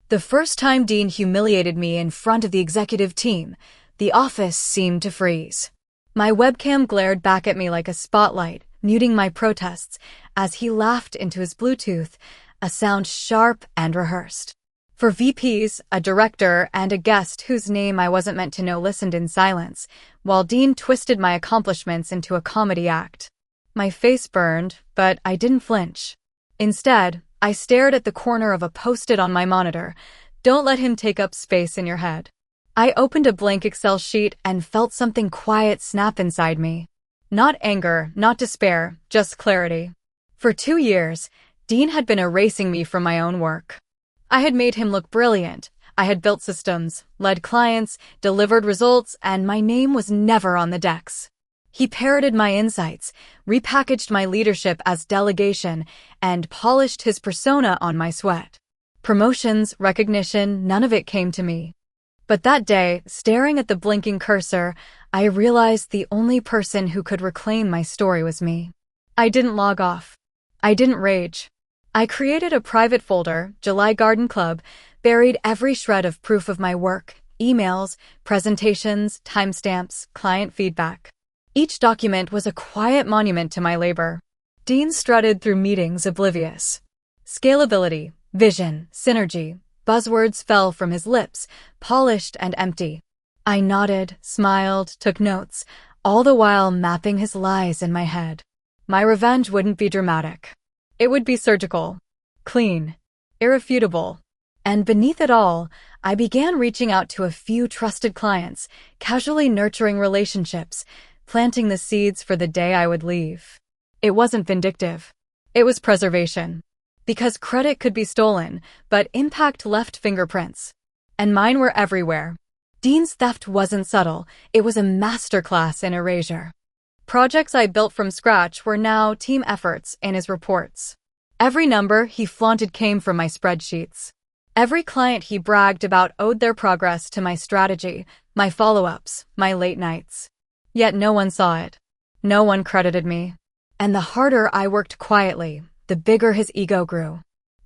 The first time Dean humiliated me in front of the executive team, the office seemed to freeze. My webcam glared back at me like a spotlight, muting my protests as he laughed into his Bluetooth, a sound sharp and rehearsed. For VPs, a director, and a guest whose name I wasn't meant to know listened in silence, while Dean twisted my accomplishments into a comedy act. My face burned, but I didn't flinch. Instead, I stared at the corner of a post-it on my monitor. Don't let him take up space in your head. I opened a blank Excel sheet and felt something quiet snap inside me. Not anger, not despair, just clarity. For 2 years, Dean had been erasing me from my own work. I had made him look brilliant. I had built systems, led clients, delivered results, and my name was never on the decks. He parroted my insights, repackaged my leadership as delegation, and polished his persona on my sweat. Promotions, recognition, none of it came to me. But that day, staring at the blinking cursor, I realized the only person who could reclaim my story was me. I didn't log off. I didn't rage. I created a private folder, July Garden Club, buried every shred of proof of my work, emails, presentations, timestamps, client feedback. Each document was a quiet monument to my labor. Dean strutted through meetings oblivious. Scalability, vision, synergy, buzzwords fell from his lips, polished and empty. I nodded, smiled, took notes, all the while mapping his lies in my head. My revenge wouldn't be dramatic. It would be surgical, clean, irrefutable. And beneath it all, I began reaching out to a few trusted clients, casually nurturing relationships, planting the seeds for the day I would leave. It wasn't vindictive. It was preservation. Because credit could be stolen, but impact left fingerprints. And mine were everywhere. Dean's theft wasn't subtle. It was a masterclass in erasure. Projects I built from scratch were now team efforts in his reports. Every number he flaunted came from my spreadsheets. Every client he bragged about owed their progress to my strategy, my follow-ups, my late nights. Yet no one saw it. No one credited me. And the harder I worked quietly, the bigger his ego grew.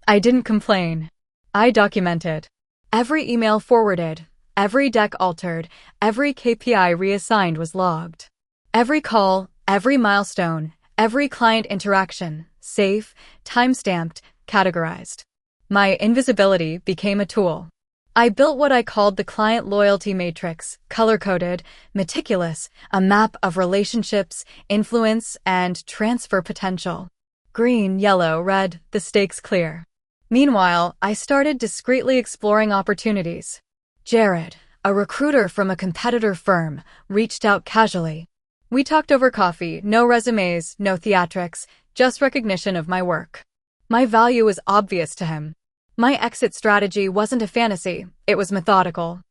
I didn't complain. I documented. Every email forwarded, every deck altered, every KPI reassigned was logged. Every call, every milestone, every client interaction, safe, time-stamped, categorized. My invisibility became a tool. I built what I called the client loyalty matrix, color-coded, meticulous, a map of relationships, influence, and transfer potential. Green, yellow, red, the stakes clear. Meanwhile, I started discreetly exploring opportunities. Jared, a recruiter from a competitor firm, reached out casually. We talked over coffee, no resumes, no theatrics, just recognition of my work. My value was obvious to him. My exit strategy wasn't a fantasy, it was methodical.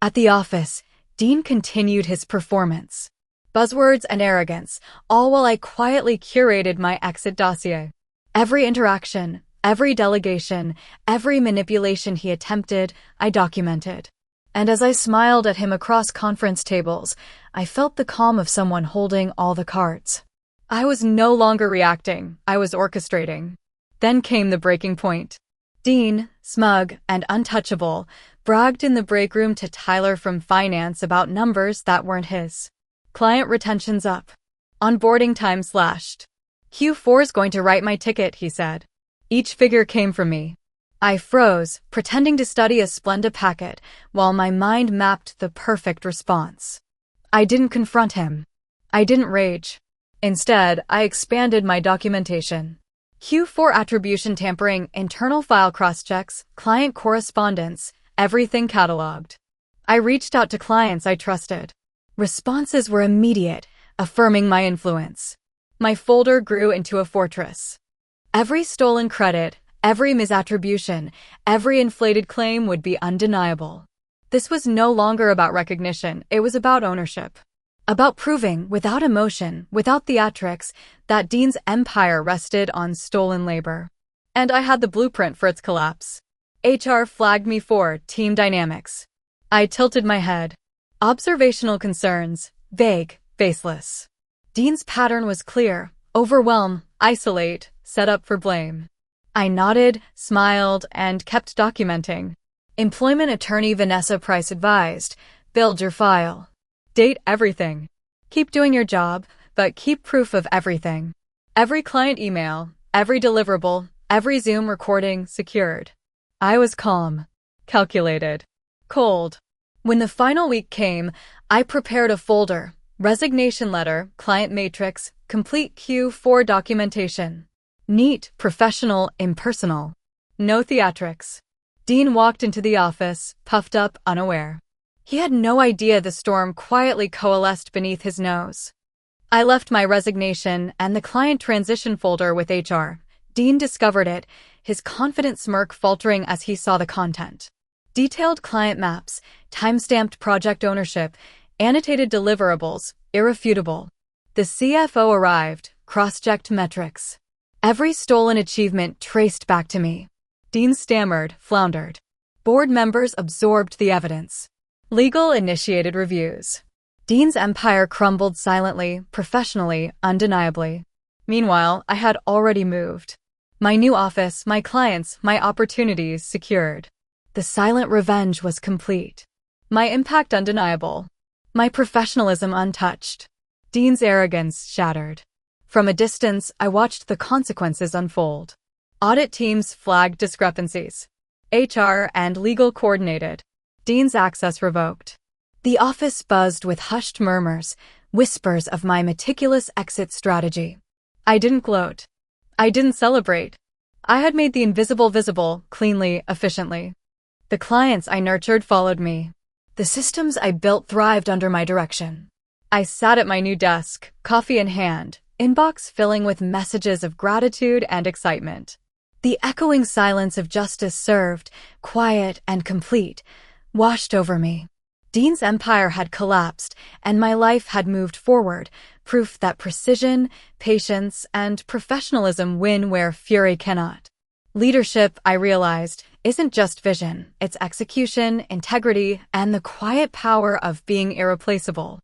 At the office, Dean continued his performance. Buzzwords and arrogance, all while I quietly curated my exit dossier. Every interaction, every delegation, every manipulation he attempted, I documented. And as I smiled at him across conference tables, I felt the calm of someone holding all the cards. I was no longer reacting, I was orchestrating. Then came the breaking point. Dean, smug and untouchable, bragged in the break room to Tyler from finance about numbers that weren't his. Client retention's up. Onboarding time slashed. Q4's going to write my ticket, he said. Each figure came from me. I froze, pretending to study a Splenda packet, while my mind mapped the perfect response. I didn't confront him. I didn't rage. Instead, I expanded my documentation. Q4 attribution tampering, internal file cross-checks, client correspondence, everything cataloged. I reached out to clients I trusted. Responses were immediate, affirming my influence. My folder grew into a fortress. Every stolen credit, every misattribution, every inflated claim would be undeniable. This was no longer about recognition, it was about ownership. About proving, without emotion, without theatrics, that Dean's empire rested on stolen labor. And I had the blueprint for its collapse. HR flagged me for team dynamics. I tilted my head. Observational concerns, vague, baseless. Dean's pattern was clear: overwhelm, isolate, set up for blame. I nodded, smiled, and kept documenting. Employment attorney Vanessa Price advised, build your file. Date everything. Keep doing your job, but keep proof of everything. Every client email, every deliverable, every Zoom recording secured. I was calm, calculated, cold. When the final week came, I prepared a folder, resignation letter, client matrix, complete Q4 documentation. Neat, professional, impersonal. No theatrics. Dean walked into the office, puffed up, unaware. He had no idea the storm quietly coalesced beneath his nose. I left my resignation and the client transition folder with HR. Dean discovered it, his confident smirk faltering as he saw the content. Detailed client maps, time-stamped project ownership, annotated deliverables, irrefutable. The CFO arrived, cross-checked metrics. Every stolen achievement traced back to me. Dean stammered, floundered. Board members absorbed the evidence. Legal initiated reviews. Dean's empire crumbled silently, professionally, undeniably. Meanwhile, I had already moved. My new office, my clients, my opportunities secured. The silent revenge was complete. My impact undeniable. My professionalism untouched. Dean's arrogance shattered. From a distance, I watched the consequences unfold. Audit teams flagged discrepancies. HR and legal coordinated. Dean's access revoked. The office buzzed with hushed murmurs, whispers of my meticulous exit strategy. I didn't gloat. I didn't celebrate. I had made the invisible visible, cleanly, efficiently. The clients I nurtured followed me. The systems I built thrived under my direction. I sat at my new desk, coffee in hand, inbox filling with messages of gratitude and excitement. The echoing silence of justice served, quiet and complete, washed over me. Dean's empire had collapsed, and my life had moved forward, proof that precision, patience, and professionalism win where fury cannot. Leadership, I realized, isn't just vision, it's execution, integrity, and the quiet power of being irreplaceable.